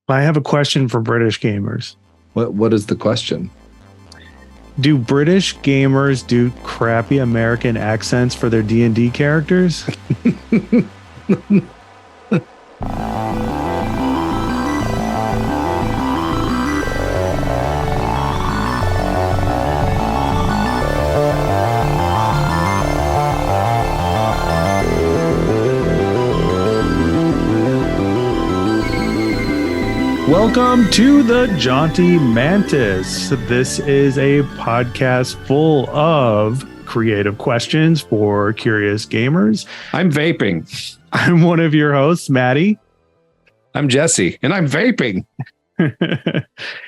I have a question for British gamers. What is the question? Do British gamers do crappy American accents for their D&D characters? Welcome to the Jaunty Mantis. This is a podcast full of creative questions for curious gamers. I'm vaping. I'm one of your hosts, Matty. I'm Jesse, and I'm vaping.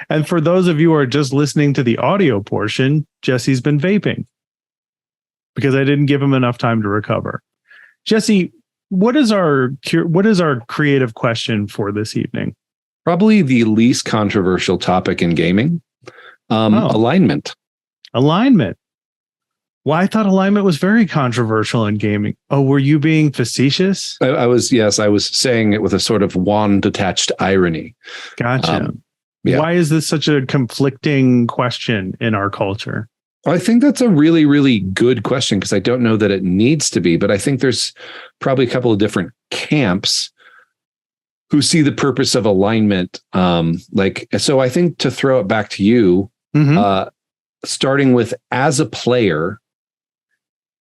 And for those of you who are just listening to the audio portion, Jesse's been vaping because I didn't give him enough time to recover. Jesse, what is our creative question for this evening? Probably the least controversial topic in gaming. Alignment. Alignment. Well, I thought alignment was very controversial in gaming. Oh, were you being facetious? I was saying it with a sort of wand-attached irony. Gotcha. Yeah. Why is this such a conflicting question in our culture? I think that's a really, really good question because I don't know that it needs to be, but I think there's probably a couple of different camps who see the purpose of alignment. So I think to throw it back to you, starting with as a player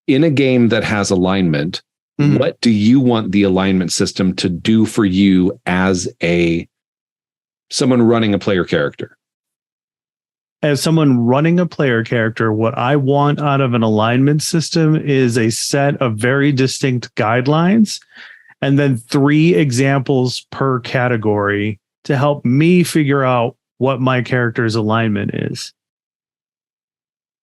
in a game that has alignment, what do you want the alignment system to do for you as someone running a player character? As someone running a player character, what I want out of an alignment system is a set of very distinct guidelines and then 3 examples per category to help me figure out what my character's alignment is.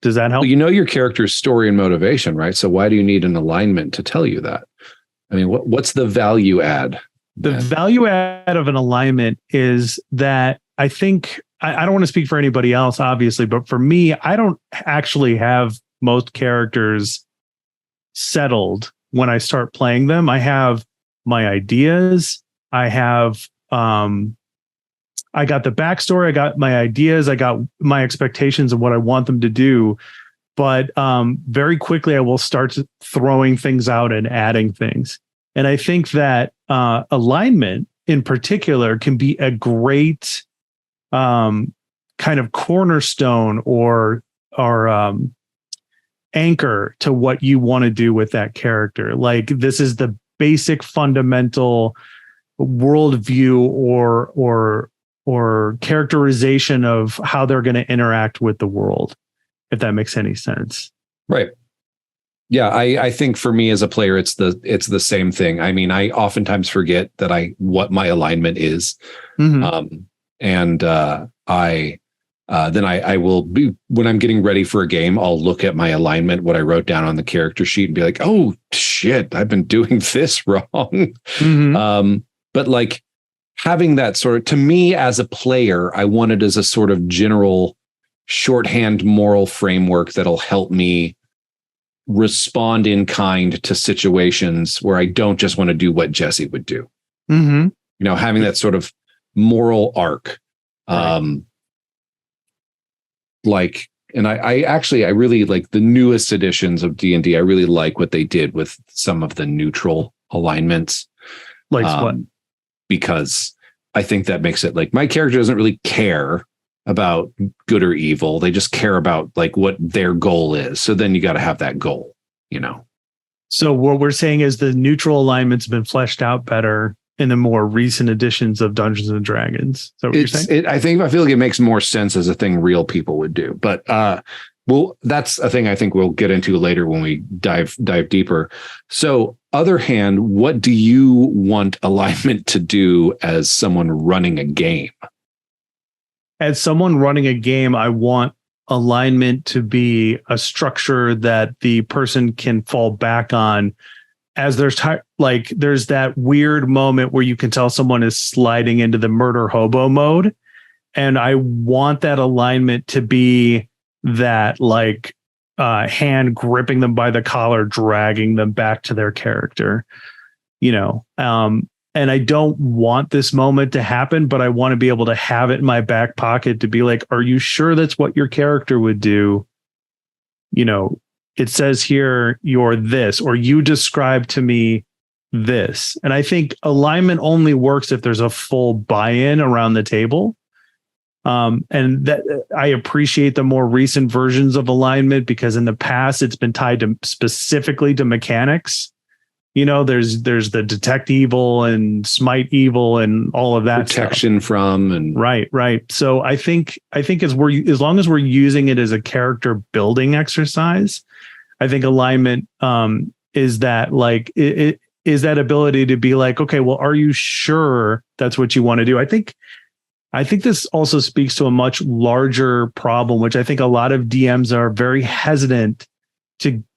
Does that help? Well, you know your character's story and motivation, right? So why do you need an alignment to tell you that? I mean, what's the value add? The value add of an alignment is that I think, I don't want to speak for anybody else, obviously, but for me, I don't actually have most characters settled when I start playing them. I have my ideas. I have, I got the backstory. I got my ideas. I got my expectations of what I want them to do. But very quickly, I will start throwing things out and adding things. And I think that alignment in particular can be a great kind of cornerstone or anchor to what you want to do with that character. Like, this is the basic fundamental worldview or characterization of how they're going to interact with the world, if that makes any sense. Right. Yeah, I think for me as a player, it's the same thing. I mean, I oftentimes forget what my alignment is. Then I will be, when I'm getting ready for a game, I'll look at my alignment, what I wrote down on the character sheet, and be like, oh shit, I've been doing this wrong. But like having that sort of, to me as a player, I want it as a sort of general shorthand moral framework that'll help me respond in kind to situations where I don't just want to do what Jesse would do. You know, having that sort of moral arc. Right. I really like the newest editions of D&D. I really like what they did with some of the neutral alignments. Like what? Because I think that makes it like my character doesn't really care about good or evil. They just care about like what their goal is. So then you got to have that goal, you know? So what we're saying is the neutral alignment's been fleshed out better in the more recent editions of Dungeons and Dragons. So I feel like it makes more sense as a thing real people would do. But well, that's a thing I think we'll get into later when we dive deeper. So, other hand, what do you want alignment to do as someone running a game? As someone running a game, I want alignment to be a structure that the person can fall back on as there's that weird moment where you can tell someone is sliding into the murder hobo mode. And I want that alignment to be that hand gripping them by the collar, dragging them back to their character, and I don't want this moment to happen, but I want to be able to have it in my back pocket to be like, are you sure that's what your character would do? You know, it says here, you're this, or you describe to me this. And I think alignment only works if there's a full buy-in around the table. And that I appreciate the more recent versions of alignment, because in the past it's been tied to specifically to mechanics. You know, there's the detect evil and smite evil and all of that protection stuff. From and right. So I think as long as we're using it as a character building exercise, I think alignment is that like it is that ability to be like, okay, well, are you sure that's what you want to do? I think this also speaks to a much larger problem, which I think a lot of DMs are very hesitant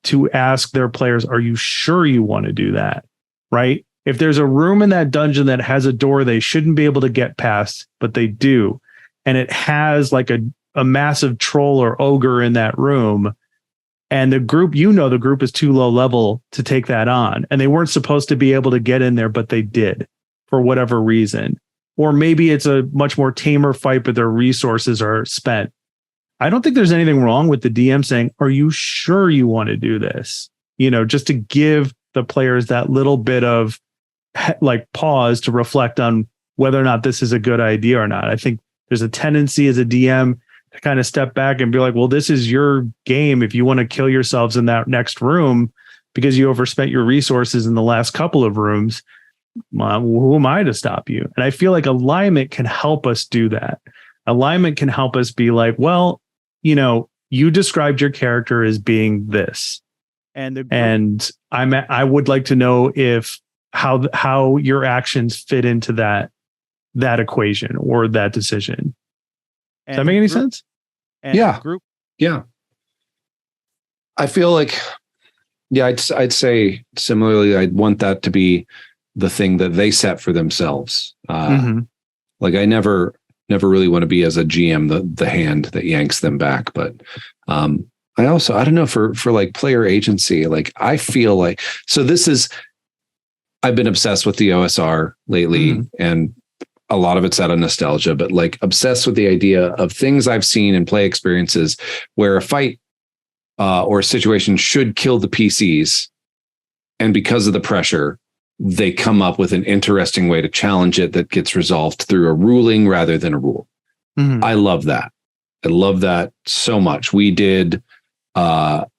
to ask their players, are you sure you want to do that? Right? If there's a room in that dungeon that has a door they shouldn't be able to get past, but they do, and it has like a massive troll or ogre in that room, and the group is too low level to take that on, and they weren't supposed to be able to get in there, but they did for whatever reason. Or maybe it's a much more tamer fight, but their resources are spent. I don't think there's anything wrong with the DM saying, are you sure you want to do this? You know, just to give the players that little bit of like pause to reflect on whether or not this is a good idea or not. I think there's a tendency as a DM to kind of step back and be like, well, this is your game. If you want to kill yourselves in that next room because you overspent your resources in the last couple of rooms, who am I to stop you? And I feel like alignment can help us do that. Alignment can help us be like, well, you know, you described your character as being this, and I would like to know if how your actions fit into that equation or that decision. Does that make any sense? Yeah. Yeah. I feel like, yeah, I'd say similarly, I'd want that to be the thing that they set for themselves. Like I never really want to be as a GM the hand that yanks them back. But I don't know, for like player agency, like I feel like, so this is, I've been obsessed with the OSR lately, and a lot of it's out of nostalgia, but like obsessed with the idea of things I've seen in play experiences where a fight or a situation should kill the PCs, and because of the pressure, they come up with an interesting way to challenge it that gets resolved through a ruling rather than a rule. I love that. I love that so much. We did Merkborg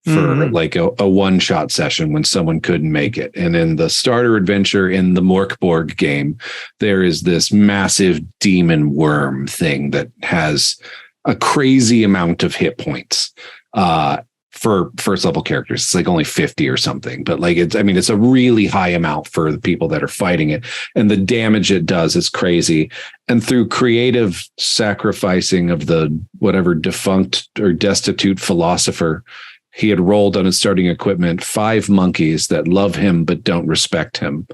for like a one-shot session when someone couldn't make it. And in the starter adventure in the Morkborg game, there is this massive demon worm thing that has a crazy amount of hit points. For first level characters, it's like only 50 or something, but like it's a really high amount for the people that are fighting it, and the damage it does is crazy. And through creative sacrificing of the whatever defunct or destitute philosopher, he had rolled on his starting equipment 5 monkeys that love him but don't respect him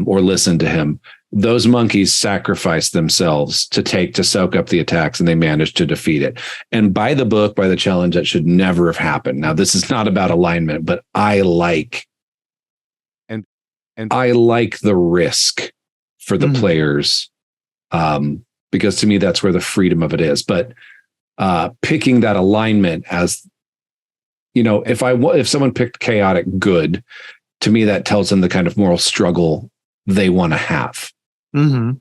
or listen to him. Those monkeys sacrificed themselves to soak up the attacks, and they managed to defeat it. And by the book, by the challenge, that should never have happened. Now, this is not about alignment, but I like the risk for the players, because to me, that's where the freedom of it is. But picking that alignment as, you know, if someone picked chaotic good, to me, that tells them the kind of moral struggle they want to have. Well,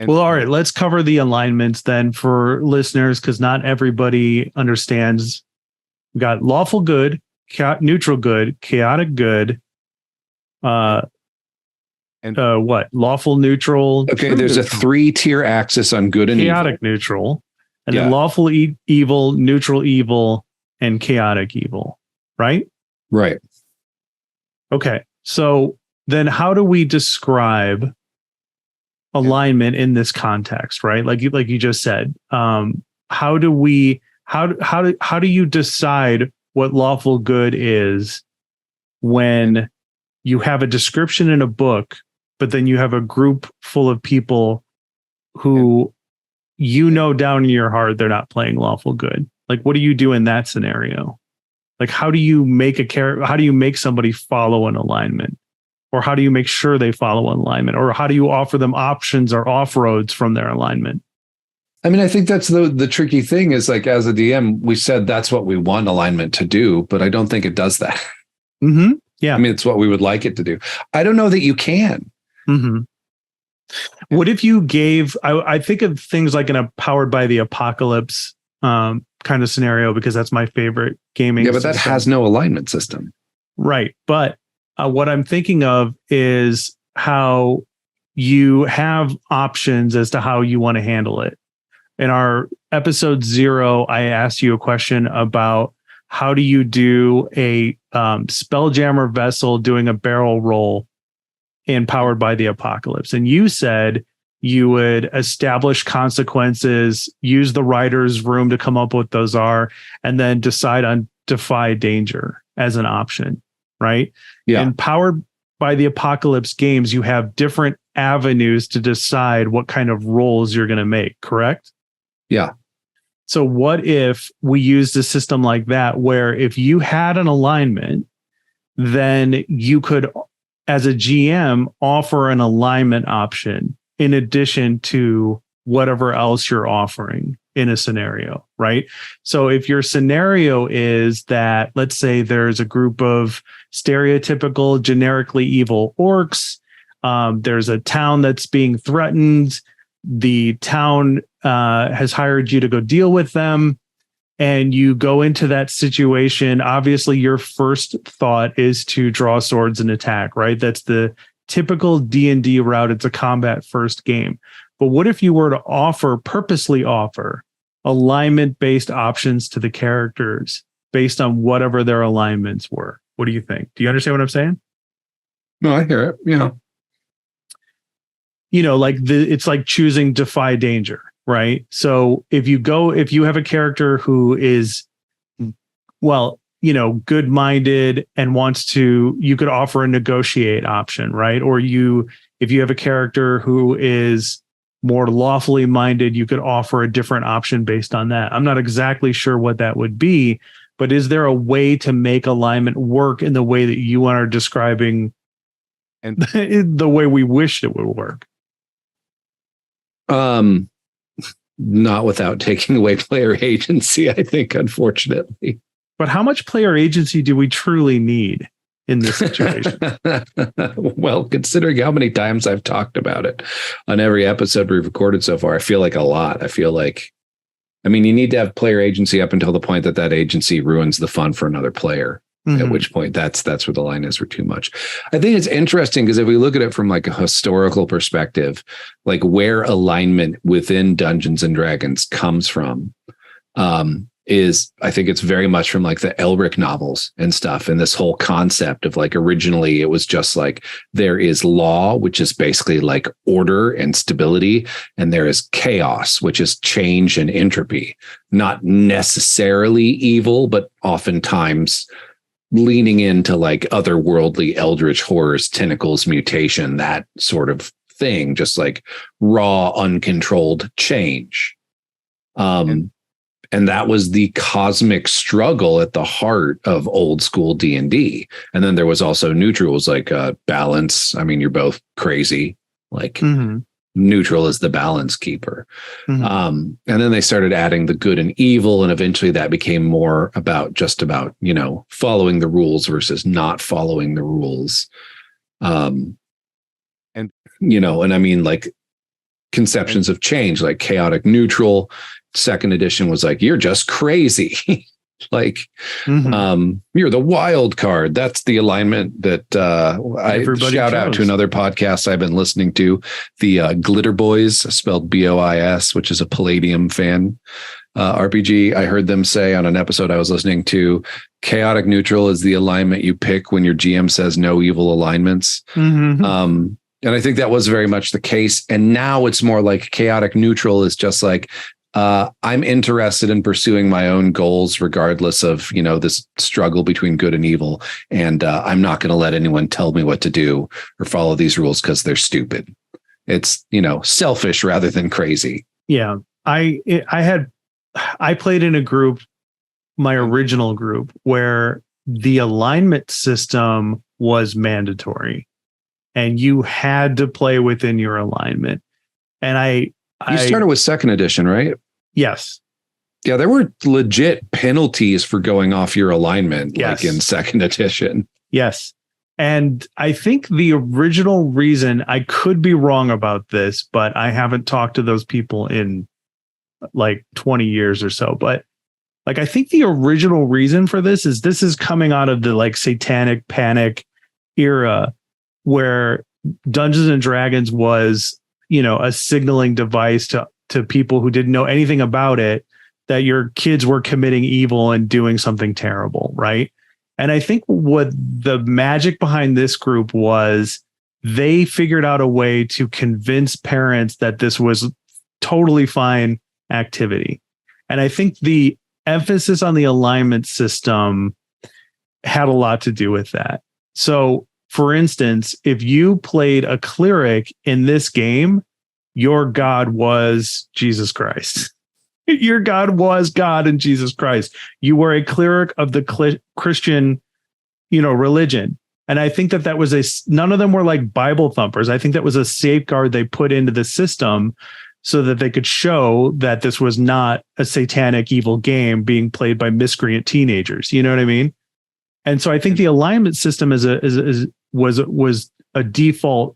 all right, let's cover the alignments then for listeners, because not everybody understands. We got lawful good, neutral good, chaotic good, what? Lawful neutral. Okay, there's neutral. A 3-tier axis on good and chaotic evil. Neutral, and then lawful evil, neutral evil, and chaotic evil, right? Right. Okay, so then how do we describe alignment in this context, right? Like you just said, how do you decide what lawful good is when you have a description in a book, but then you have a group full of people who, you know, down in your heart, they're not playing lawful good? Like, what do you do in that scenario? Like, how do you make how do you make somebody follow an alignment? Or how do you make sure they follow an alignment? Or how do you offer them options or off-roads from their alignment? I mean, I think that's the tricky thing is, like, as a DM, we said that's what we want alignment to do, but I don't think it does that. Mm-hmm. Yeah. I mean, it's what we would like it to do. I don't know that you can. Mm-hmm. What if you gave, I think of things like in a Powered by the Apocalypse kind of scenario, because that's my favorite gaming. Yeah, but that has no alignment system. Right. But what I'm thinking of is how you have options as to how you want to handle it. In our episode 0, I asked you a question about how do you do a Spelljammer vessel doing a barrel roll in Powered by the Apocalypse. And you said you would establish consequences, use the writer's room to come up with those are, and then decide on Defy Danger as an option, right? Yeah. In Powered by the Apocalypse games, you have different avenues to decide what kind of rolls you're going to make, correct? Yeah. So what if we used a system like that, where if you had an alignment, then you could, as a GM, offer an alignment option in addition to whatever else you're offering in a scenario, right? So if your scenario is that, let's say there's a group of stereotypical, generically evil orcs, there's a town that's being threatened, the town has hired you to go deal with them, and you go into that situation. Obviously, your first thought is to draw swords and attack, right? That's the typical D&D route. It's a combat first game. But what if you were to purposely offer alignment-based options to the characters based on whatever their alignments were? What do you think? Do you understand what I'm saying? No, I hear it. Yeah. Like it's like choosing Defy Danger, right? So if you have a character who is, well, good-minded and wants to, you could offer a negotiate option, right? Or if you have a character who is more lawfully minded, you could offer a different option based on that. I'm not exactly sure what that would be, but is there a way to make alignment work in the way that you are describing and the way we wished it would work? Not without taking away player agency, I think, unfortunately. But how much player agency do we truly need in this situation? Well, considering how many times I've talked about it on every episode we've recorded so far, I feel like a lot. I feel like, you need to have player agency up until the point that agency ruins the fun for another player. Mm-hmm. At which point that's where the line is for too much. I think it's interesting because if we look at it from like a historical perspective, like where alignment within Dungeons and Dragons comes from, is I think it's very much from like the Elric novels and stuff. And this whole concept of like, originally it was just like, there is law, which is basically like order and stability. And there is chaos, which is change and entropy, not necessarily evil, but oftentimes leaning into like otherworldly eldritch horrors, tentacles, mutation, that sort of thing, just like raw, uncontrolled change. And that was the cosmic struggle at the heart of old school D&D. And then there was also neutrals, like balance. You're both crazy. Like neutral is the balance keeper. Mm-hmm. And then they started adding the good and evil. And eventually that became more about following the rules versus not following the rules. Like conceptions of change, like chaotic neutral. Second edition was like, you're just crazy. Like, you're the wild card. That's the alignment that I shout out to another podcast I've been listening to, the Glitter Boys, spelled BOIS, which is a Palladium fan RPG. I heard them say on an episode I was listening to, chaotic neutral is the alignment you pick when your GM says no evil alignments. Mm-hmm. And I think that was very much the case. And now it's more like chaotic neutral is just like, I'm interested in pursuing my own goals, regardless of, this struggle between good and evil. And I'm not going to let anyone tell me what to do or follow these rules because they're stupid. It's, selfish rather than crazy. Yeah. I played in a group my original group, where the alignment system was mandatory and you had to play within your alignment. And you started with second edition, right? Yes. Yeah, there were legit penalties for going off your alignment, like in second edition. Yes. And I think the original reason, I could be wrong about this, but I haven't talked to those people in like 20 years or so. But like, I think the original reason for this is coming out of the like satanic panic era where Dungeons and Dragons was, a signaling device to people who didn't know anything about it, that your kids were committing evil and doing something terrible. Right. And I think what the magic behind this group was, they figured out a way to convince parents that this was totally fine activity. And I think the emphasis on the alignment system had a lot to do with that. So, for instance, if you played a cleric in this game, your God was Jesus Christ. Your God was God and Jesus Christ. You were a cleric of the Christian, religion. And I think that was none of them were like Bible thumpers. I think that was a safeguard they put into the system so that they could show that this was not a satanic evil game being played by miscreant teenagers. You know what I mean? And so I think the alignment system was a default,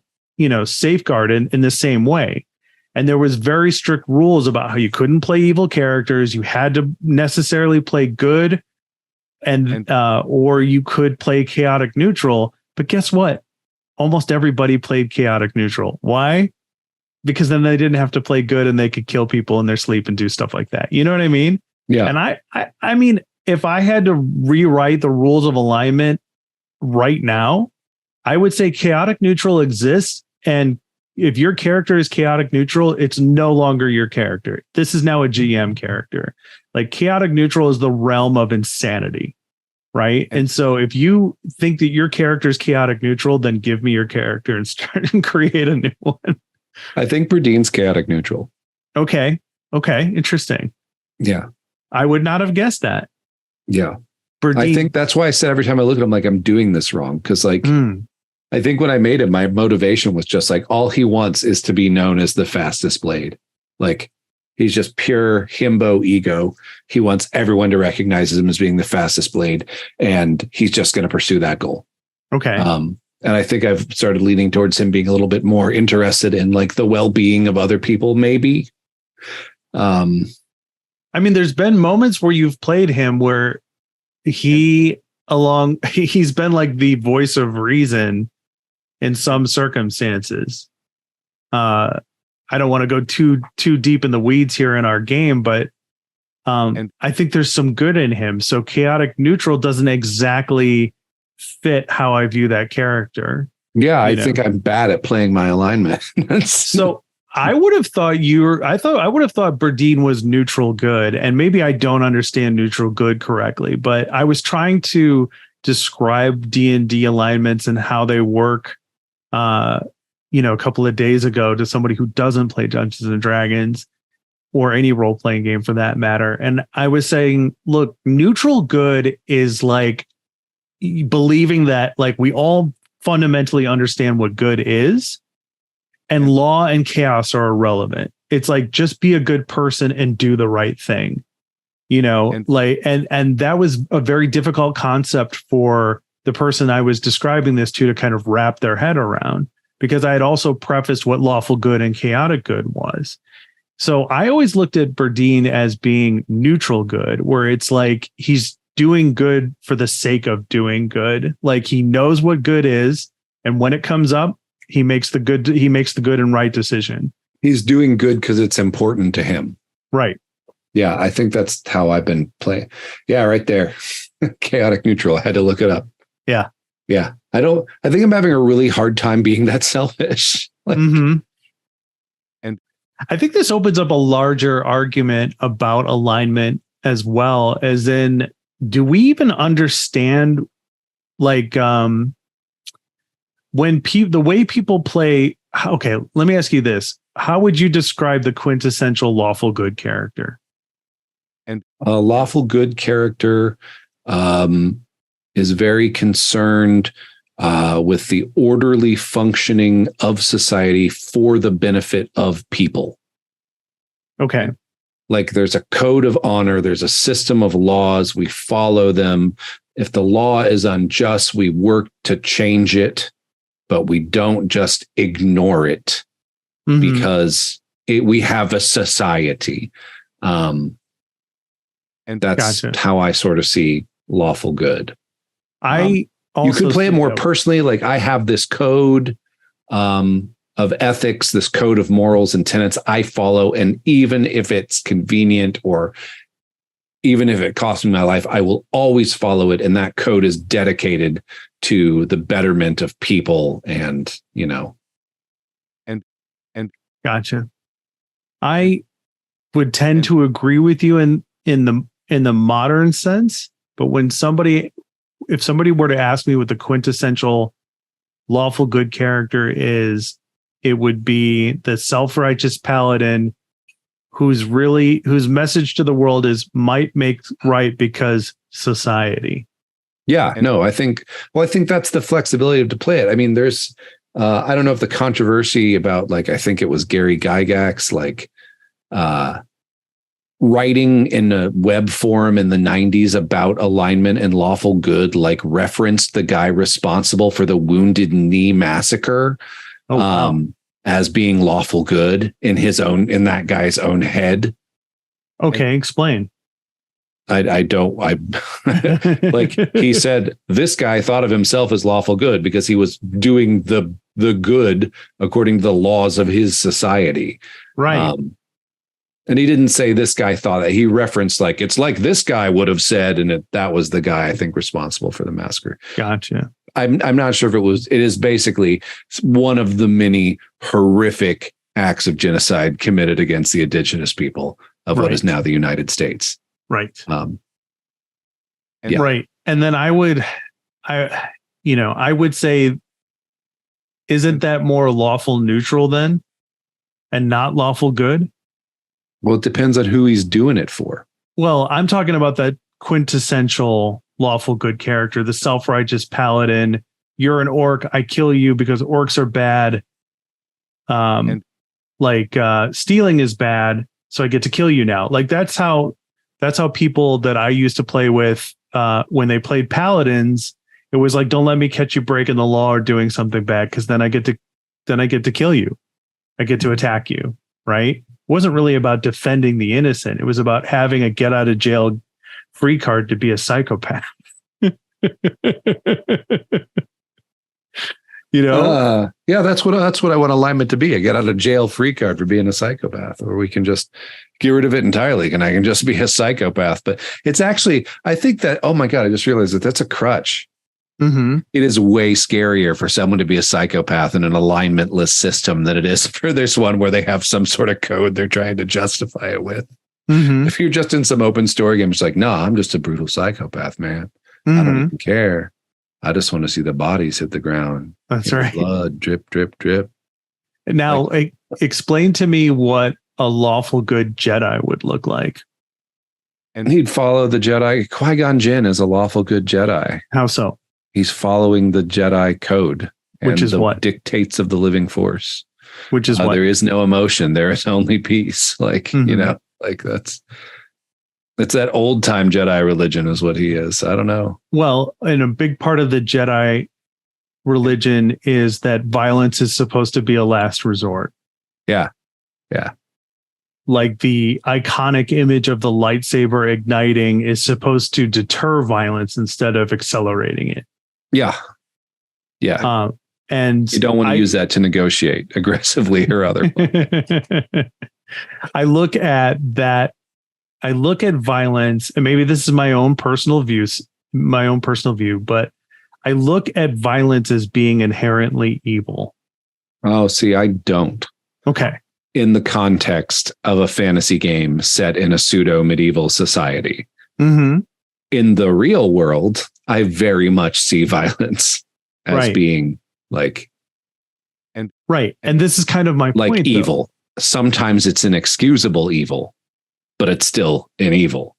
safeguard in the same way. And there was very strict rules about how you couldn't play evil characters. You had to necessarily play good or you could play chaotic neutral. But guess what? Almost everybody played chaotic neutral. Why? Because then they didn't have to play good and they could kill people in their sleep and do stuff like that. You know what I mean? Yeah. And I mean, if I had to rewrite the rules of alignment right now, I would say chaotic neutral exists. And if your character is chaotic neutral, it's no longer your character. This is now a GM character. Like chaotic neutral is the realm of insanity, right? And so if you think that your character is chaotic neutral, then give me your character and start and create a new one. I think Berdine's chaotic neutral. Okay. Interesting. Yeah. I would not have guessed that. Yeah. Berdine. I think that's why I said every time I look at him, like, I'm doing this wrong. Cause I think when I made him, my motivation was just like, all he wants is to be known as the fastest blade. Like he's just pure himbo ego. He wants everyone to recognize him as being the fastest blade. And he's just going to pursue that goal. Okay. And I think I've started leaning towards him being a little bit more interested in like the well-being of other people, maybe. I mean, there's been moments where you've played him where he's been like the voice of reason in some circumstances. I don't want to go too deep in the weeds here in our game, but I think there's some good in him. So chaotic neutral doesn't exactly fit how I view that character. Yeah, I think I'm bad at playing my alignment. So I would have thought I would have thought Berdine was neutral good, and maybe I don't understand neutral good correctly, but I was trying to describe D&D alignments and how they work a couple of days ago to somebody who doesn't play Dungeons and Dragons or any role-playing game for that matter. And I was saying, look, neutral good is like believing that like we all fundamentally understand what good is, and law and chaos are irrelevant. It's like, just be a good person and do the right thing, and that was a very difficult concept for the person I was describing this to kind of wrap their head around, because I had also prefaced what lawful good and chaotic good was. So I always looked at Berdine as being neutral good, where it's like he's doing good for the sake of doing good. Like he knows what good is, and when it comes up, he makes the good and right decision. He's doing good because it's important to him. Right. Yeah, I think that's how I've been playing. Yeah, right there. Chaotic neutral. I had to look it up. Yeah. Yeah. I think I'm having a really hard time being that selfish. And I think this opens up a larger argument about alignment as well, as in, do we even understand like when the way people play? Okay, let me ask you this. How would you describe the quintessential lawful good character? And a lawful good character is very concerned with the orderly functioning of society for the benefit of people. Okay. Like there's a code of honor, there's a system of laws, we follow them. If the law is unjust, we work to change it, but we don't just ignore it because we have a society. And that's how I sort of see lawful good. I also you could play it more personally. Like I have this code of ethics, this code of morals and tenets I follow. And even if it's convenient or even if it costs me my life, I will always follow it. And that code is dedicated to the betterment of people and, and gotcha. I would tend to agree with you in the modern sense, but if somebody were to ask me what the quintessential lawful good character is, it would be the self-righteous paladin whose message to the world is might make right because society. Yeah, no, I think that's the flexibility to play it. I mean, there's I don't know if the controversy about I think it was Gary Gygax, writing in a web forum in the 90s about alignment and lawful good, referenced the guy responsible for the Wounded Knee massacre as being lawful good in that guy's own head. Okay, explain. I don't he said this guy thought of himself as lawful good because he was doing the good according to the laws of his society. Right. And he didn't say this guy thought that. He referenced it's like this guy would have said, and that was the guy I think responsible for the massacre. Gotcha. I'm not sure if it is basically one of the many horrific acts of genocide committed against the indigenous people of what is now the United States. Right. Yeah. Right. And then I would say, isn't that more lawful neutral then and not lawful good? Well, it depends on who he's doing it for. Well, I'm talking about that quintessential lawful good character, the self-righteous paladin. You're an orc. I kill you because orcs are bad. Stealing is bad, so I get to kill you now. That's how people that I used to play with when they played paladins, it was don't let me catch you breaking the law or doing something bad, because then I get to kill you. I get to attack you, right? It wasn't really about defending the innocent. It was about having a get out of jail free card to be a psychopath. Yeah, that's what I want alignment to be. I get out of jail free card for being a psychopath, or we can just get rid of it entirely and I can just be a psychopath. But it's actually, I think that, oh my God, I just realized that's a crutch. Mm-hmm. It is way scarier for someone to be a psychopath in an alignmentless system than it is for this one where they have some sort of code they're trying to justify it with. Mm-hmm. If you're just in some open story game, it's no, I'm just a brutal psychopath, man. Mm-hmm. I don't even care. I just want to see the bodies hit the ground. That's right. Blood, drip, drip, drip. Now, explain to me what a lawful good Jedi would look like. And he'd follow the Jedi. Qui-Gon Jinn is a lawful good Jedi. How so? He's following the Jedi code, which is what dictates of the living force. Which is what there is no emotion. There is only peace. It's that old time Jedi religion is what he is. I don't know. Well, and a big part of the Jedi religion is that violence is supposed to be a last resort. Yeah. Yeah. Like the iconic image of the lightsaber igniting is supposed to deter violence instead of accelerating it. Yeah. Yeah. And you don't want to use that to negotiate aggressively or otherwise. I look at violence, and maybe this is my own personal view, but I look at violence as being inherently evil. Oh, see, I don't. Okay. In the context of a fantasy game set in a pseudo medieval society. Mm-hmm. In the real world, I very much see violence as being and this is kind of my point, evil. Though. Sometimes it's an excusable evil, but it's still an evil.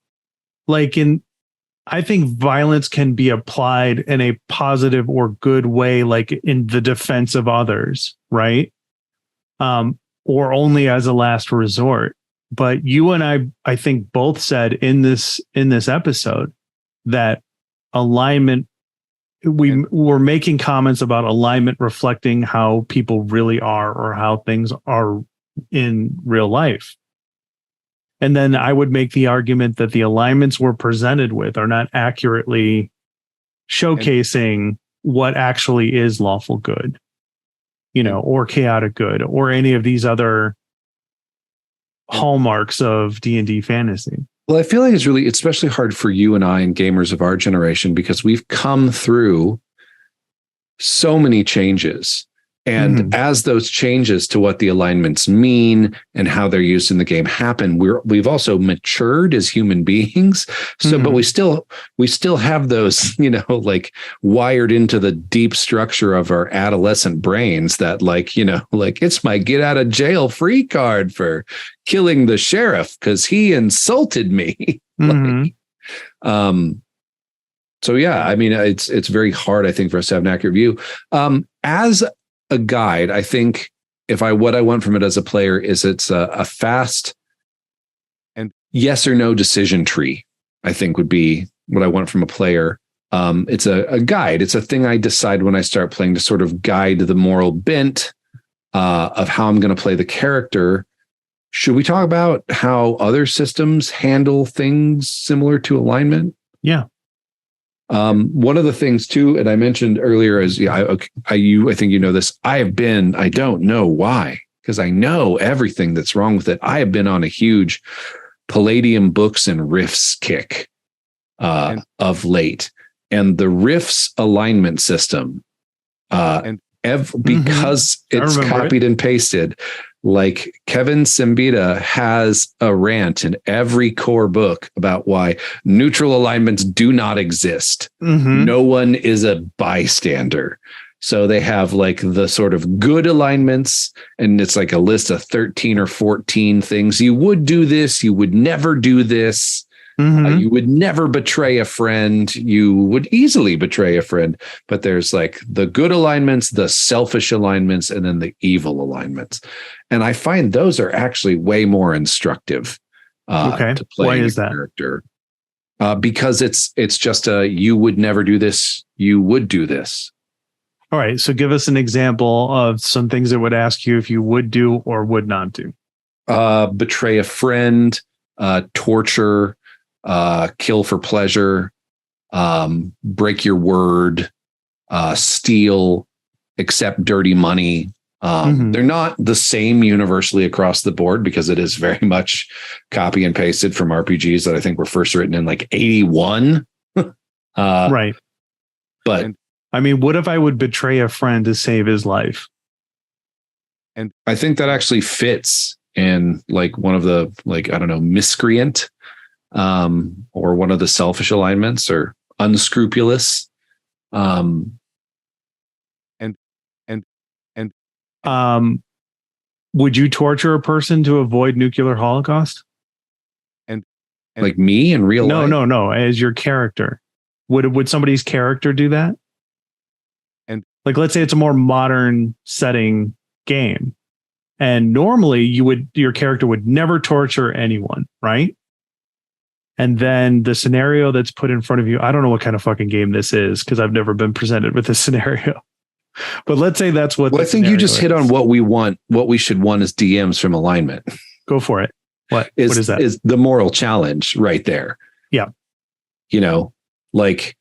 I think violence can be applied in a positive or good way, like in the defense of others, right? Or only as a last resort. But you and I think both said in this episode that alignment, we were making comments about alignment reflecting how people really are or how things are in real life. And then I would make the argument that the alignments we're presented with are not accurately showcasing what actually is lawful good, or chaotic good, or any of these other hallmarks of D&D fantasy. Well, I feel like it's really, especially hard for you and I and gamers of our generation, because we've come through so many changes. And as those changes to what the alignments mean and how they're used in the game happen, we've also matured as human beings. So, but we still have those, like wired into the deep structure of our adolescent brains that it's my get out of jail free card for killing the sheriff because he insulted me. So yeah, I mean, it's very hard, I think, for us to have an accurate view. As a guide, I think what I want from it as a player is it's a fast and yes or no decision tree, I think would be what I want from a player. It's a guide. It's a thing I decide when I start playing to sort of guide the moral bent of how I'm going to play the character. Should we talk about how other systems handle things similar to alignment? Yeah. One of the things too, and I mentioned earlier is, I think you know this. I don't know why, because I know everything that's wrong with it. I have been on a huge Palladium books and riffs kick of late, and the riffs alignment system, because it's copied and pasted. Like Kevin Simbita has a rant in every core book about why neutral alignments do not exist. No one is a bystander. So they have like the sort of good alignments, and it's like a list of 13 or 14 things. You would do this. You would never do this. You would never betray a friend. You would easily betray a friend. But there's like the good alignments, the selfish alignments, and then the evil alignments. And I find those are actually way more instructive to play. Why is that? Character. Because it's just you would never do this. You would do this. All right. So give us an example of some things that would ask you if you would do or would not do. Betray a friend, torture, kill for pleasure, break your word, steal, accept dirty money. They're not the same universally across the board because it is very much copy and pasted from RPGs that I think were first written in like 81. Right. But I mean, what if I would betray a friend to save his life? And I think that actually fits in like one of the, like, I don't know, miscreant, or one of the selfish alignments, or unscrupulous. Would you torture a person to avoid nuclear holocaust? And like me in real life? No. As your character, would somebody's character do that? And like, let's say it's a more modern setting game, and normally your character would never torture anyone, right? And then the scenario that's put in front of you, I don't know what kind of fucking game this is because I've never been presented with this scenario. But let's say that's what. Well, I think you just hit on what we want, what we should want as DMs from alignment. Go for it. What is that? Is the moral challenge right there? Yeah. Like,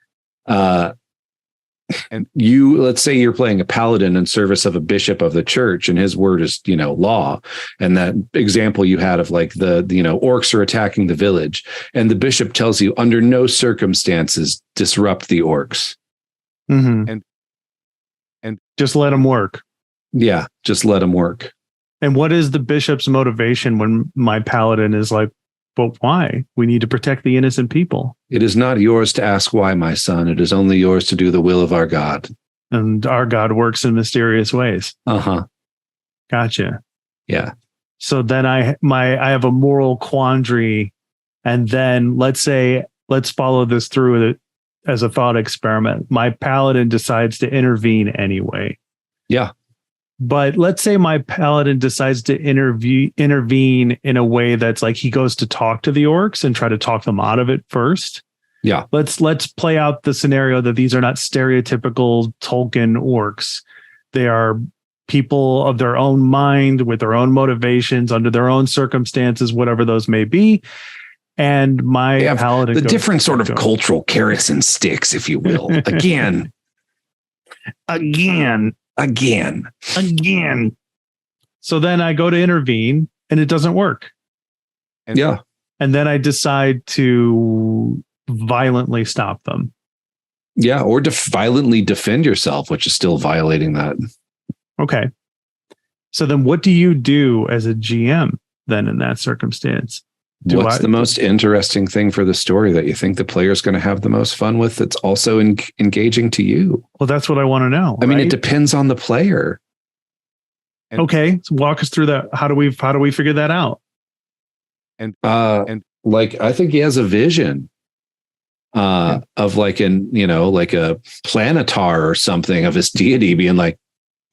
and let's say you're playing a paladin in service of a bishop of the church, and his word is, law. And that example you had of like the orcs are attacking the village, and the bishop tells you under no circumstances disrupt the orcs. And just let them work. Yeah, just let them work. And what is the bishop's motivation when my paladin is like, but why? We need to protect the innocent people. It is not yours to ask why, my son. It is only yours to do the will of our God. And our God works in mysterious ways. Gotcha. Yeah. So then I have a moral quandary. And then let's say let's follow this through as a thought experiment. My paladin decides to intervene anyway. Yeah. But let's say my paladin decides to intervene in a way that's like he goes to talk to the orcs and try to talk them out of it first. Yeah. Let's play out the scenario that these are not stereotypical Tolkien orcs. They are people of their own mind with their own motivations under their own circumstances, whatever those may be. And my paladin, the different sort of cultural carrots and sticks, if you will. Again. So then I go to intervene and it doesn't work. Yeah. And then I decide to violently stop them. Yeah. Or to violently defend yourself, which is still violating that. Okay. So then what do you do as a GM then in that circumstance? What's the most interesting thing for the story that you think the player's going to have the most fun with that's also engaging to you? Well, that's what I want to know. I mean, it depends on the player. Okay. So walk us through that. How do we figure that out? And like, I think he has a vision of like a planetar or something of his deity being like,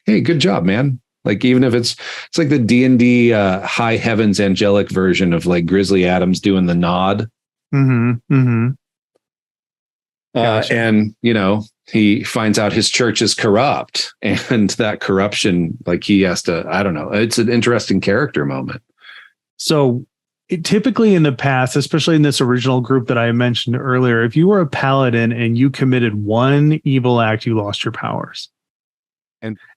hey, good job, man. Like, even if it's like the D&D high heavens angelic version of like Grizzly Adams doing the nod. Mm-hmm. Mm-hmm. Gotcha. And, he finds out his church is corrupt, and that corruption, like he has to, I don't know. It's an interesting character moment. So typically in the past, especially in this original group that I mentioned earlier, if you were a paladin and you committed one evil act, you lost your powers.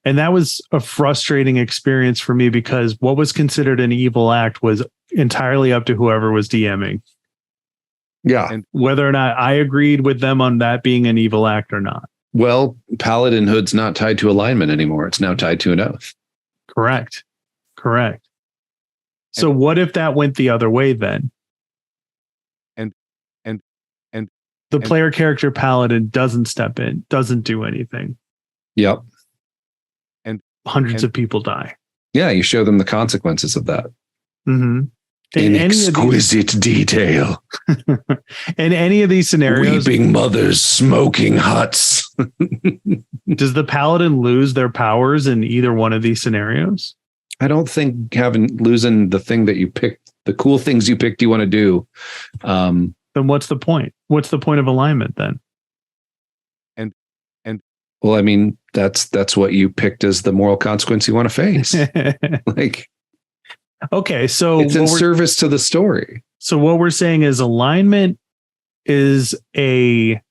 And that was a frustrating experience for me because what was considered an evil act was entirely up to whoever was DMing. Yeah. And whether or not I agreed with them on that being an evil act or not. Well, paladinhood's not tied to alignment anymore. It's now tied to an oath. Correct. So what if that went the other way then? And the player character paladin doesn't step in, doesn't do anything. Yep. Hundreds of people die. Yeah, you show them the consequences of that. Mm-hmm. In exquisite detail. In any of these scenarios, weeping mothers, smoking huts. Does the paladin lose their powers in either one of these scenarios? I don't think losing the thing that you picked, the cool things you picked you want to do. Then what's the point? What's the point of alignment then? Well, I mean, that's what you picked as the moral consequence you want to face. Like, okay, so it's in service to the story. So what we're saying is alignment is a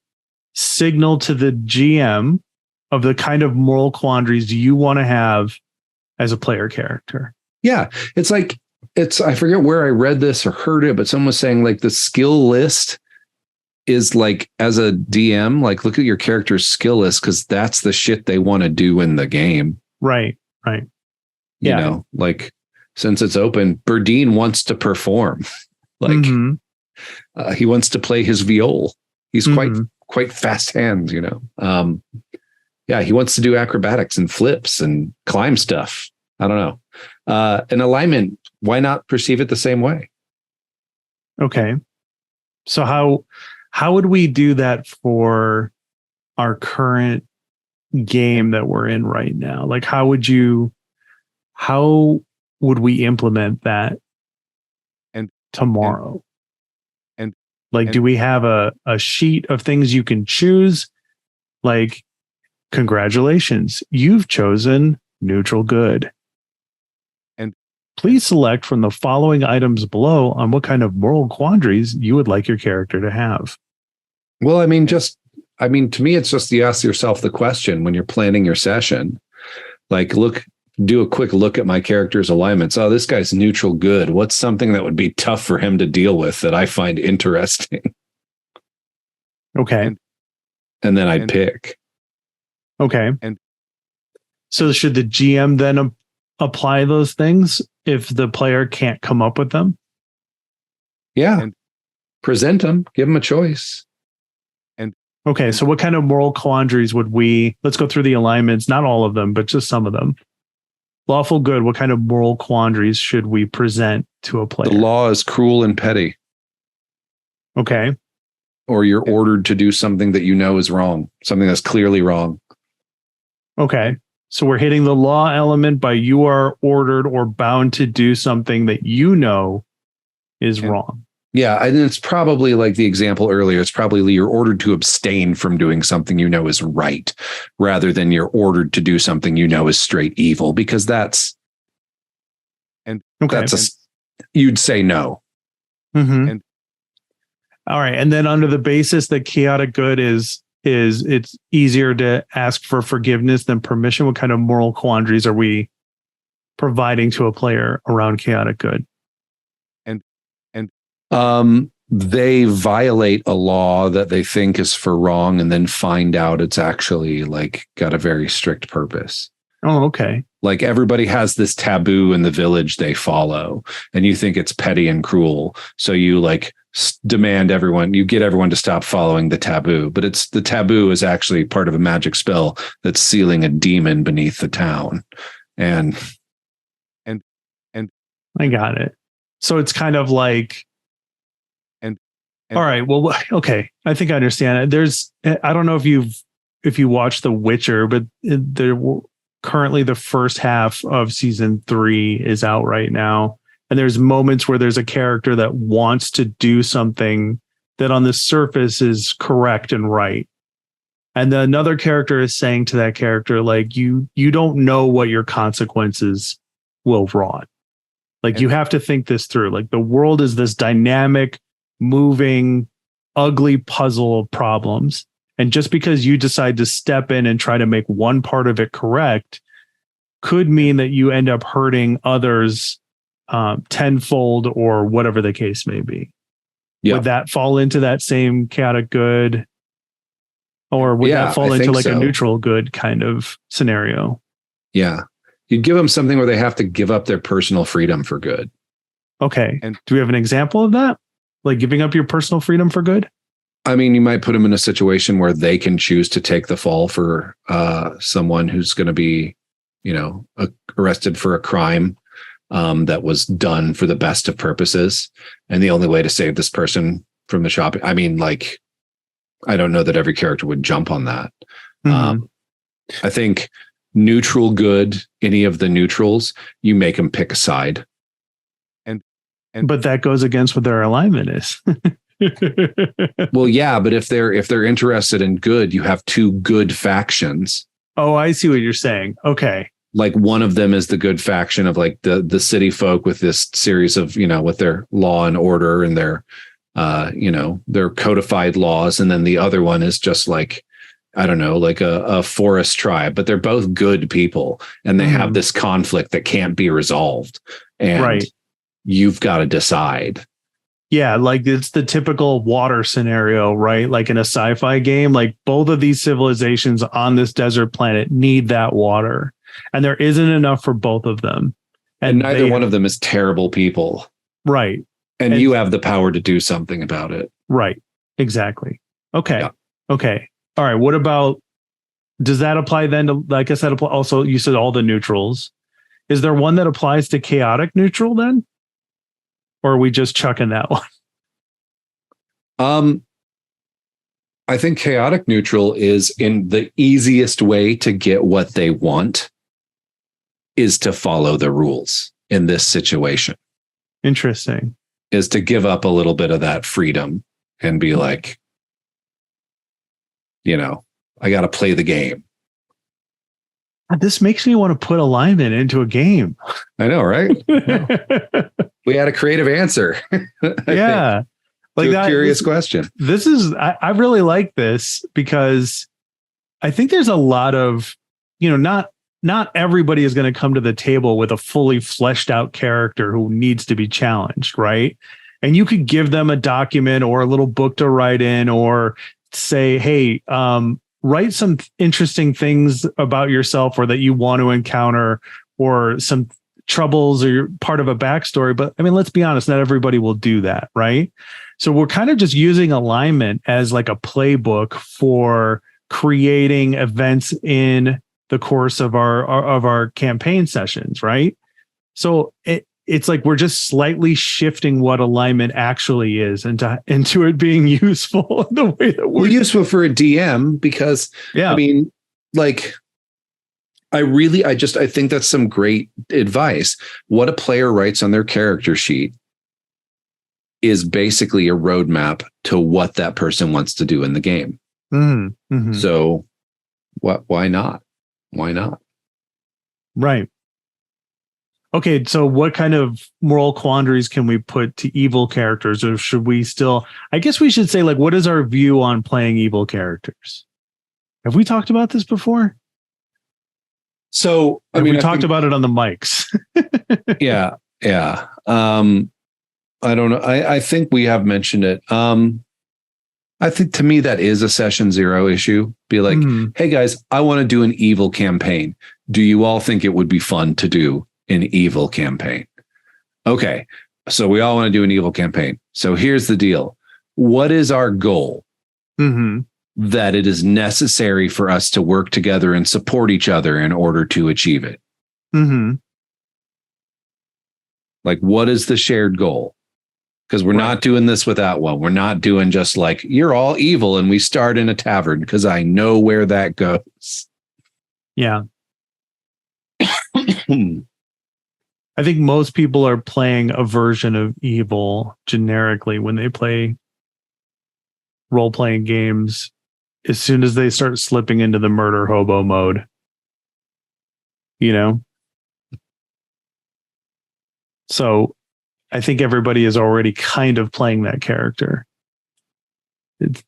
signal to the GM of the kind of moral quandaries you want to have as a player character. Yeah, I forget where I read this or heard it, but someone was saying like the skill list is like, as a DM, like look at your character's skill list because that's the shit they want to do in the game. Right. Yeah. Like since it's open, Berdine wants to perform. Like he wants to play his viol. He's quite fast hands, Yeah, he wants to do acrobatics and flips and climb stuff. I don't know. An alignment, why not perceive it the same way? Okay. So how would we do that for our current game that we're in right now? Like, how would we implement that tomorrow? And do we have a sheet of things you can choose? Like, congratulations, you've chosen neutral good. And please select from the following items below on what kind of moral quandaries you would like your character to have. Well, I mean, to me, it's just you ask yourself the question when you're planning your session, like, do a quick look at my character's alignments. Oh, this guy's neutral good. What's something that would be tough for him to deal with that I find interesting? Okay. And then I'd pick. Okay. And so should the GM then apply those things if the player can't come up with them? Yeah. And present them, give them a choice. Okay, so what kind of moral quandaries let's go through the alignments, not all of them, but just some of them. Lawful good, what kind of moral quandaries should we present to a player? The law is cruel and petty. Okay. or you're ordered to do something that you know is wrong, something that's clearly wrong. Okay. So we're hitting the law element by you are ordered or bound to do something that you know is wrong. Yeah, and it's probably like the example earlier. It's probably you're ordered to abstain from doing something you know is right, rather than you're ordered to do something you know is straight evil, because you'd say no. Mm-hmm. And all right, and then under the basis that chaotic good is it's easier to ask for forgiveness than permission. What kind of moral quandaries are we providing to a player around chaotic good? They violate a law that they think is for wrong and then find out it's actually like got a very strict purpose. Oh, okay. Like everybody has this taboo in the village they follow, and you think it's petty and cruel. So you like you get everyone to stop following the taboo, but the taboo is actually part of a magic spell that's sealing a demon beneath the town. And I got it. So it's kind of like, all right, well, okay. I think I understand it. I don't know if you watched The Witcher, but currently the first half of season 3 is out right now. And there's moments where there's a character that wants to do something that on the surface is correct and right. And then another character is saying to that character, like, you don't know what your consequences will wrought. Like, you have to think this through. Like, the world is this dynamic, moving, ugly puzzle of problems. And just because you decide to step in and try to make one part of it correct could mean that you end up hurting others tenfold or whatever the case may be. Yeah. Would that fall into that same chaotic good? Or would that fall into like a neutral good kind of scenario? Yeah. You'd give them something where they have to give up their personal freedom for good. Okay. And do we have an example of that? Like giving up your personal freedom for good? I mean, you might put them in a situation where they can choose to take the fall for someone who's going to be, arrested for a crime that was done for the best of purposes. And the only way to save this person from the shopping, I mean, like, I don't know that every character would jump on that. Mm-hmm. I think neutral good, any of the neutrals, you make them pick a side. But that goes against what their alignment is. Well, yeah, but if they're interested in good, you have two good factions. Oh, I see what you're saying. Okay. Like one of them is the good faction of like the city folk with this series of, with their law and order and their codified laws. And then the other one is just like, I don't know, like a forest tribe, but they're both good people and they have this conflict that can't be resolved. And you've got to decide. Yeah, like it's the typical water scenario, right? Like in a sci-fi game, like both of these civilizations on this desert planet need that water. And there isn't enough for both of them. And neither one of them is terrible people. Right. And you have the power to do something about it. Right. Exactly. Okay. Yeah. Okay. All right. What about, does that apply then to, I guess that apply also, you said all the neutrals. Is there one that applies to chaotic neutral then? Or are we just chucking that one? I think chaotic neutral is in the easiest way to get what they want is to follow the rules in this situation. Interesting. Is to give up a little bit of that freedom and be like, I got to play the game. This makes me want to put alignment into a game. I know, right? We had a creative answer. Yeah. Like that curious question. This is, I really like this because I think there's a lot of, not everybody is going to come to the table with a fully fleshed out character who needs to be challenged. Right. And you could give them a document or a little book to write in or say, hey, write some interesting things about yourself or that you want to encounter or some troubles or you're part of a backstory. But I mean, let's be honest, not everybody will do that. Right. So we're kind of just using alignment as like a playbook for creating events in the course of our campaign sessions. Right. So it's like we're just slightly shifting what alignment actually is into it being useful in the way that we're useful for a DM because I mean, like I think that's some great advice. What a player writes on their character sheet is basically a roadmap to what that person wants to do in the game. Mm-hmm. So why not? Why not? Right. Okay, so what kind of moral quandaries can we put to evil characters, or should we still? I guess we should say, like, what is our view on playing evil characters? Have we talked about this before? So I mean, we talked about it on the mics. yeah. I don't know. I think we have mentioned it. I think to me that is a session 0 issue. Be like, hey guys, I want to do an evil campaign. Do you all think it would be fun to do an evil campaign? Okay, so we all want to do an evil campaign. So here's the deal. What is our goal? That it is necessary for us to work together and support each other in order to achieve it. Like, what is the shared goal? Because we're not doing this without one. We're not doing just like, you're all evil and we start in a tavern, because I know where that goes. Yeah. I think most people are playing a version of evil generically when they play role-playing games as soon as they start slipping into the murder hobo mode. You know? So I think everybody is already kind of playing that character.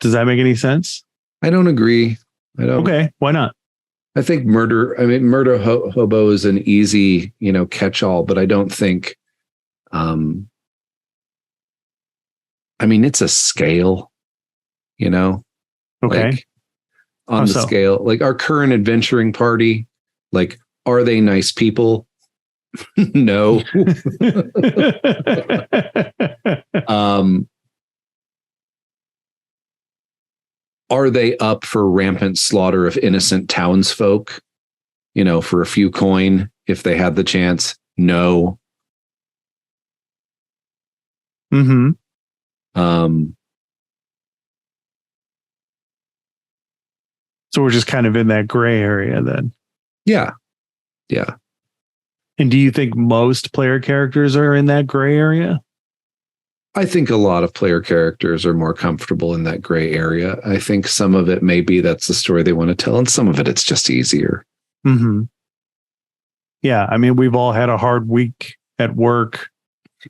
Does that make any sense? I don't agree. Okay, why not? I think murder hobo is an easy, catch-all, but I don't think, I mean, it's a scale, Okay. Like, on the scale, like our current adventuring party, like, are they nice people? No. Are they up for rampant slaughter of innocent townsfolk? For a few coin, if they had the chance? No. So we're just kind of in that gray area then. Yeah. And do you think most player characters are in that gray area? I think a lot of player characters are more comfortable in that gray area. I think some of it maybe that's the story they want to tell, and some of it's just easier. Yeah, I mean, we've all had a hard week at work.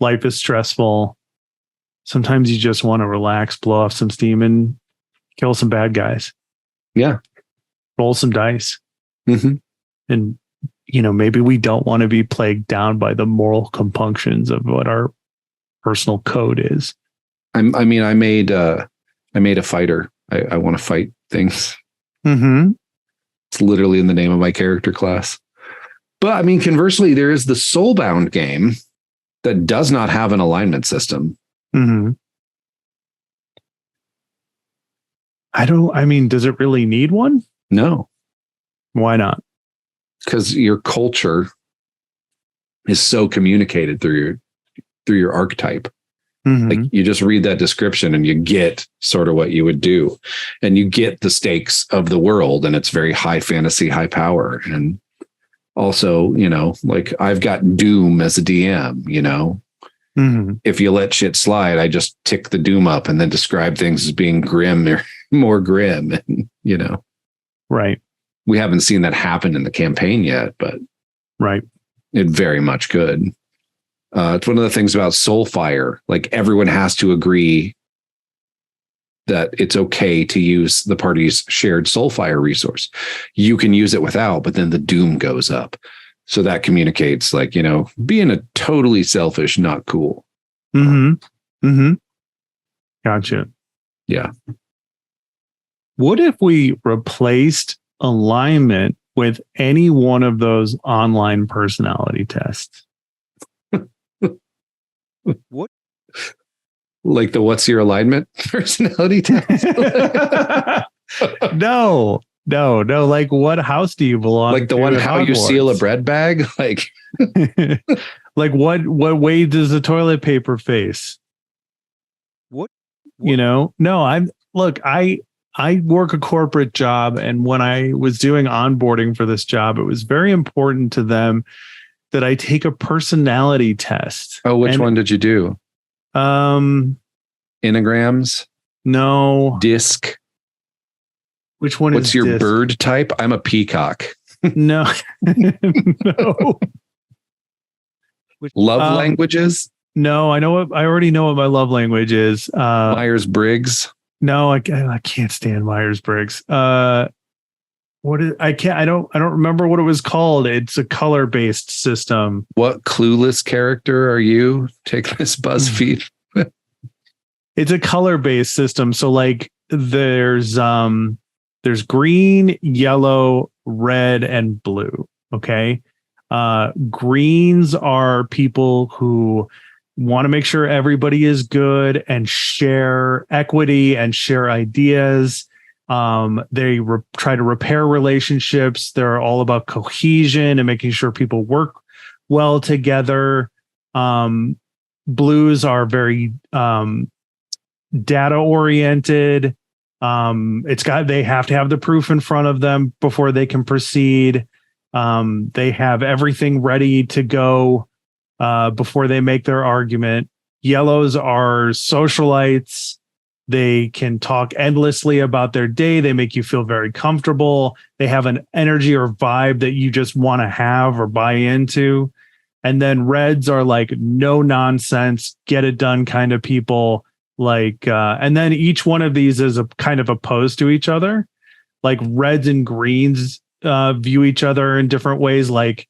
Life is stressful. Sometimes you just want to relax, blow off some steam, and kill some bad guys. Yeah. Roll some dice. And maybe we don't want to be plagued down by the moral compunctions of what our personal code is. I made a fighter. I want to fight things. It's literally in the name of my character class. But I mean, conversely, there is the Soulbound game that does not have an alignment system. Does it really need one? No. Why not? Because your culture is so communicated through your archetype. Like, you just read that description and you get sort of what you would do, and you get the stakes of the world, and it's very high fantasy, high power. And also, like, I've got Doom as a DM, if you let shit slide, I just tick the Doom up and then describe things as being grim or more grim. And, right. We haven't seen that happen in the campaign yet, but right. It very much could. It's one of the things about Soulfire. Like, everyone has to agree that it's okay to use the party's shared Soulfire resource. You can use it without, but then the Doom goes up. So that communicates, like, being a totally selfish, not cool. Gotcha. Yeah. What if we replaced alignment with any one of those online personality tests? What? Like the what's your alignment personality test? No. Like, what house do you belong to? Like the one how you seal a bread bag? Like Like what way does the toilet paper face? What? You know, no, I work a corporate job, and when I was doing onboarding for this job, it was very important to them that I take a personality test. Oh, which one did you do? Enneagrams? No. Disc? Which one What's is your disc? bird type? I'm a peacock. No. No. Love languages? No, I already know what my love language is. Myers-Briggs? No, I can't stand Myers-Briggs. I don't remember what it was called. It's a color-based system. What clueless character are you? Take this BuzzFeed. It's a color-based system. So like there's green, yellow, red, and blue. Okay. Greens are people who want to make sure everybody is good and share equity and share ideas. They try to repair relationships. They're all about cohesion and making sure people work well together. Blues are very data oriented. They have to have the proof in front of them before they can proceed. They have everything ready to go before they make their argument. Yellows are socialites. They can talk endlessly about their day. They make you feel very comfortable. They have an energy or vibe that you just want to have or buy into. And then reds are like no nonsense, get it done kind of people. And then each one of these is a kind of opposed to each other. Like reds and greens view each other in different ways. Like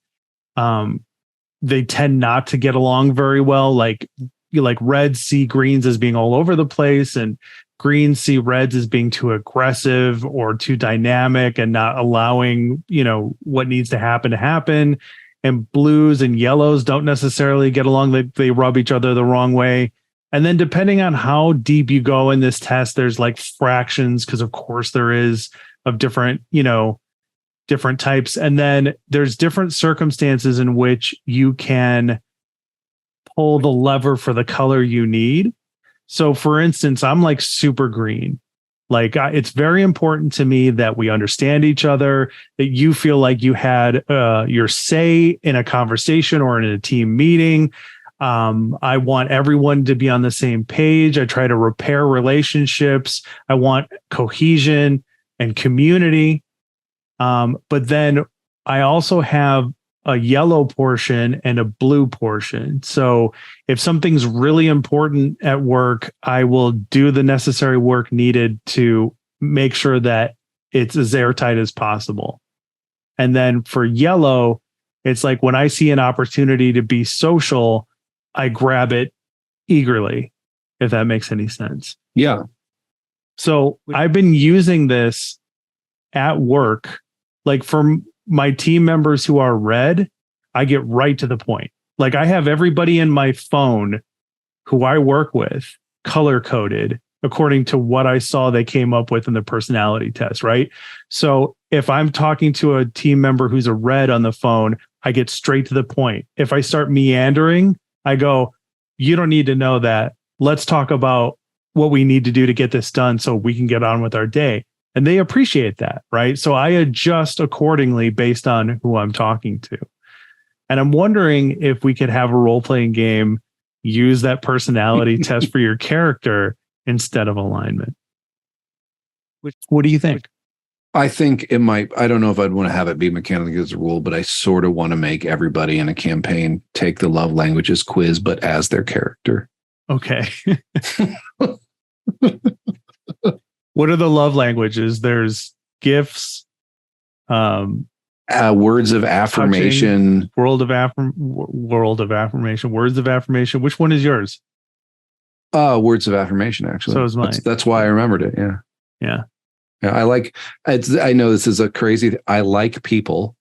they tend not to get along very well. Like reds see greens as being all over the place, and greens see reds as being too aggressive or too dynamic and not allowing, what needs to happen. And blues and yellows don't necessarily get along. They rub each other the wrong way. And then depending on how deep you go in this test, there's like fractions, because of course there is, of different types. And then there's different circumstances in which you can pull the lever for the color you need. So for instance, I'm like super green. Like it's very important to me that we understand each other, that you feel like you had your say in a conversation or in a team meeting. I want everyone to be on the same page. I try to repair relationships. I want cohesion and community. But then I also have a yellow portion and a blue portion. So if something's really important at work, I will do the necessary work needed to make sure that it's as airtight as possible. And then for yellow, it's like when I see an opportunity to be social, I grab it eagerly, if that makes any sense. Yeah. So I've been using this at work. Like for my team members who are red, I get right to the point. Like I have everybody in my phone who I work with color coded according to what I saw they came up with in the personality test, right? So if I'm talking to a team member who's a red on the phone, I get straight to the point. If I start meandering, I go, you don't need to know that. Let's talk about what we need to do to get this done so we can get on with our day. And they appreciate that, right? So I adjust accordingly based on who I'm talking to. And I'm wondering if we could have a role-playing game use that personality test for your character instead of alignment. What do you think? I think it might. I don't know if I'd want to have it be mechanically as a rule, but I sort of want to make everybody in a campaign take the love languages quiz, but as their character. Okay. What are the love languages? There's gifts, words of affirmation, touching, world of affirmation, words of affirmation. Which one is yours? Words of affirmation, actually. So is mine. That's why I remembered it. Yeah. Yeah. Yeah. I know this is a crazy, I like people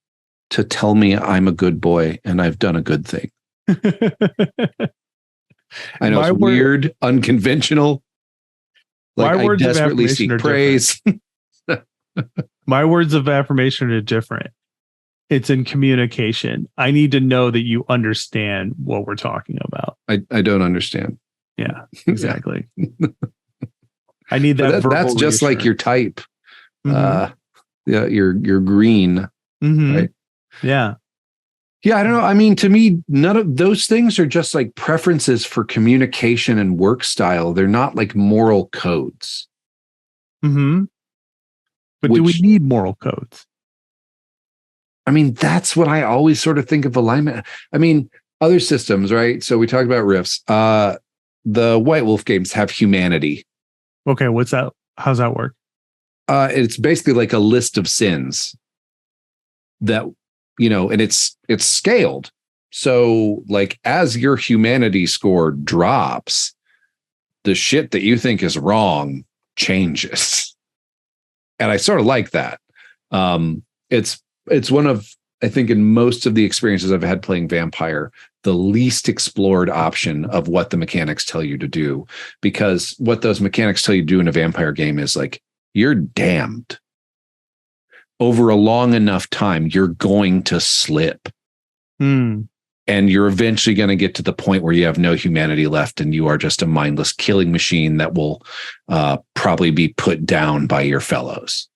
to tell me I'm a good boy and I've done a good thing. I know it's weird, unconventional. Like my words I desperately of affirmation seek praise. My words of affirmation are different. It's in communication. I need to know that you understand what we're talking about. I don't understand. Yeah, exactly. I need that. That's just like your type. Mm-hmm. Yeah, you're green, right? Yeah. Yeah, I don't know. I mean, to me, none of those things are just like preferences for communication and work style. They're not like moral codes. Mm-hmm. But do we need moral codes? I mean, that's what I always sort of think of alignment. I mean, other systems, right? So we talked about Rifts. The White Wolf games have humanity. Okay, what's that? How's that work? It's basically like a list of sins that, and it's scaled. So like as your humanity score drops, the shit that you think is wrong changes. And I sort of like that. It's one of, I think in most of the experiences I've had playing Vampire, the least explored option of what the mechanics tell you to do, because what those mechanics tell you to do in a Vampire game is like, you're damned. Over a long enough time, you're going to slip. And you're eventually going to get to the point where you have no humanity left and you are just a mindless killing machine that will probably be put down by your fellows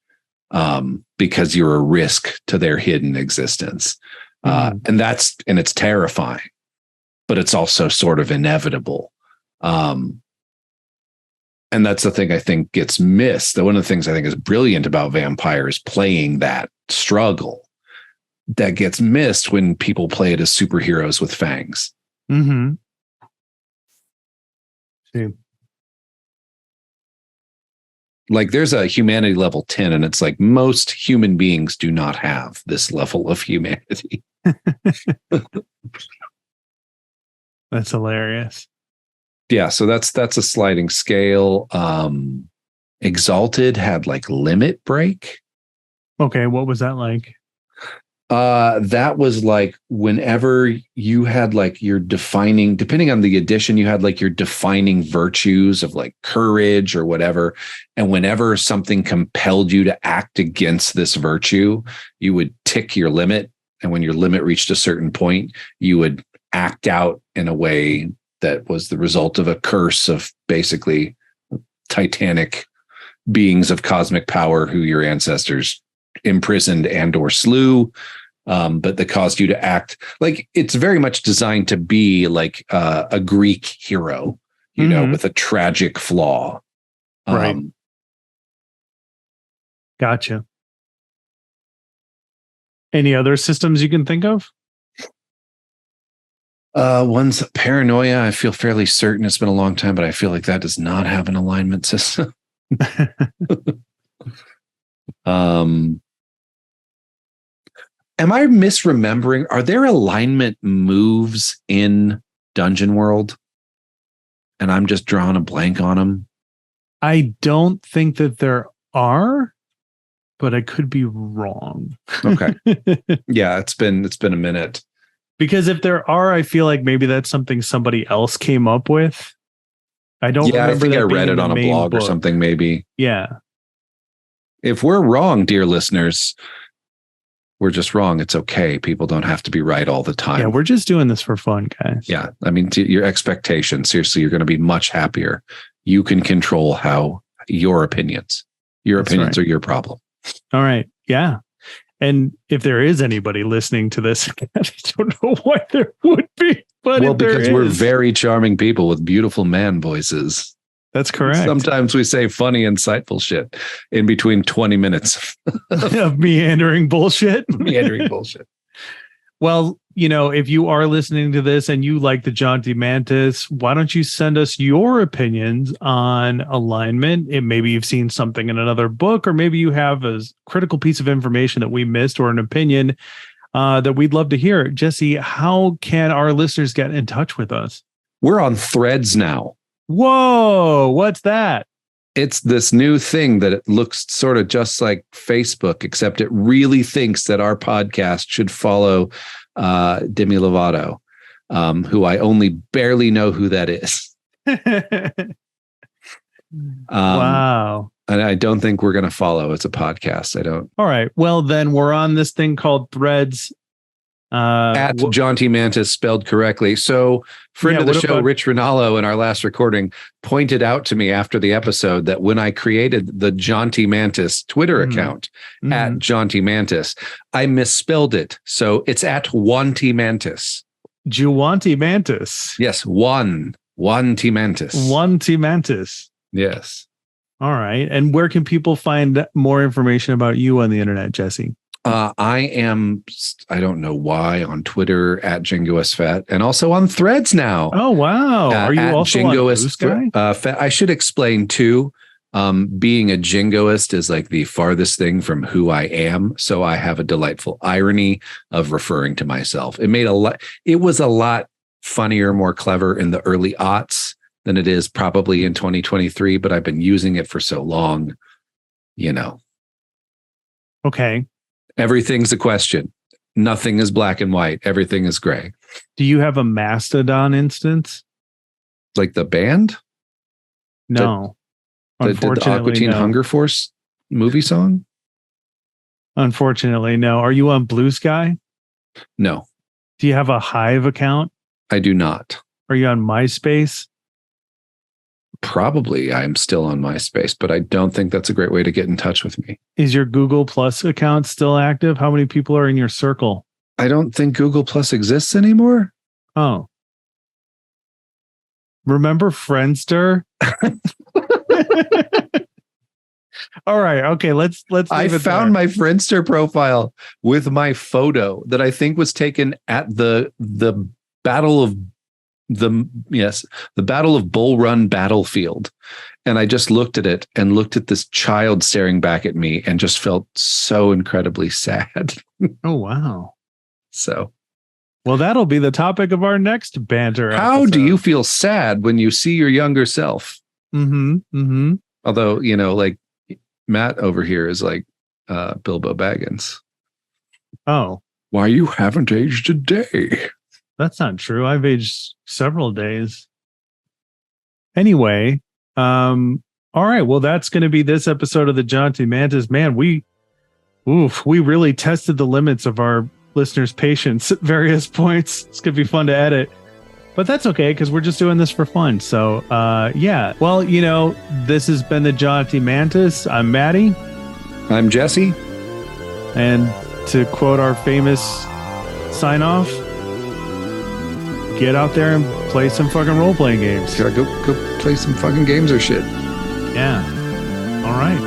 because you're a risk to their hidden existence. And it's terrifying, but it's also sort of inevitable. And that's the thing I think gets missed. One of the things I think is brilliant about Vampire is playing that struggle that gets missed when people play it as superheroes with fangs. Mm-hmm. Like there's a humanity level 10, and it's like most human beings do not have this level of humanity. That's hilarious. Yeah, so that's a sliding scale. Exalted had like limit break. Okay, what was that like? That was like whenever you had like your defining, depending on the edition, you had like your defining virtues of like courage or whatever. And whenever something compelled you to act against this virtue, you would tick your limit. And when your limit reached a certain point, you would act out in a way that was the result of a curse of basically titanic beings of cosmic power who your ancestors imprisoned and or slew. But that caused you to act like it's very much designed to be like a Greek hero, with a tragic flaw. Right. Gotcha. Any other systems you can think of? One's paranoia. I feel fairly certain it's been a long time, but I feel like that does not have an alignment system. Am I misremembering? Are there alignment moves in Dungeon World? And I'm just drawing a blank on them. I don't think that there are, but I could be wrong. Okay. Yeah, it's been a minute. Because if there are, I feel like maybe that's something somebody else came up with. I don't remember. I think that I read it on a blog book or something, maybe. Yeah. If we're wrong, dear listeners, we're just wrong. It's okay. People don't have to be right all the time. Yeah, we're just doing this for fun, guys. Yeah. I mean, your expectations, seriously, you're going to be much happier. You can control how your opinions are your problem. All right. Yeah. And if there is anybody listening to this, I don't know why there would be. But because we're very charming people with beautiful man voices. That's correct. Sometimes we say funny, insightful shit in between 20 minutes of meandering bullshit. Well, if you are listening to this and you like the Jaunty Mantis, why don't you send us your opinions on alignment? Maybe you've seen something in another book, or maybe you have a critical piece of information that we missed, or an opinion that we'd love to hear. Jesse, how can our listeners get in touch with us? We're on Threads now. Whoa, what's that? It's this new thing that it looks sort of just like Facebook, except it really thinks that our podcast should follow Demi Lovato, who I only barely know who that is. Wow. And I don't think we're going to follow. It's a podcast. I don't. All right. Well, then we're on this thing called Threads. At Jaunty Mantis, spelled correctly. So friend of the show, Rich Rinaldo, in our last recording, pointed out to me after the episode that when I created the Jaunty Mantis Twitter account at Jaunty Mantis, I misspelled it. So it's at Jaunty Mantis. Jaunty Mantis. Yes, Jaunty Mantis. Jaunty Mantis. Yes. All right. And where can people find more information about you on the internet, Jesse? I am, I don't know why, on Twitter at JingoistFat and also on Threads now. Oh, wow. Are you also Jingoist on Blue Sky? I should explain too, being a Jingoist is like the farthest thing from who I am. So I have a delightful irony of referring to myself. It was a lot funnier, more clever in the early aughts than it is probably in 2023, but I've been using it for so long, Okay. Everything's a question. Nothing is black and white. Everything is gray. Do you have a Mastodon instance? Like the band? No. Did the Aqua Teen Hunger Force movie song? Unfortunately, no. Are you on Blue Sky? No. Do you have a Hive account? I do not. Are you on MySpace? Probably I'm still on MySpace, but I don't think that's a great way to get in touch with me. Is your Google Plus account still active? How many people are in your circle? I don't think Google Plus exists anymore. Oh. Remember Friendster? All right. Okay. Let's. I found my Friendster profile with my photo that I think was taken at the Battle of Bull Run battlefield. And I just looked at it and looked at this child staring back at me and just felt so incredibly sad. Oh, wow. So, well, that'll be the topic of our next banter. How do you feel sad when you see your younger self? Although, like Matt over here is like Bilbo Baggins. Oh. Why you haven't aged a day? That's not true. I've aged several days. Anyway, all right. Well, that's going to be this episode of the Jaunty Mantis. Man, we really tested the limits of our listeners' patience at various points. It's going to be fun to edit, but that's okay because we're just doing this for fun. So, yeah. Well, this has been the Jaunty Mantis. I'm Matty. I'm Jesse. And to quote our famous sign off, get out there and play some fucking role-playing games. Gotta go play some fucking games or shit. Yeah. All right.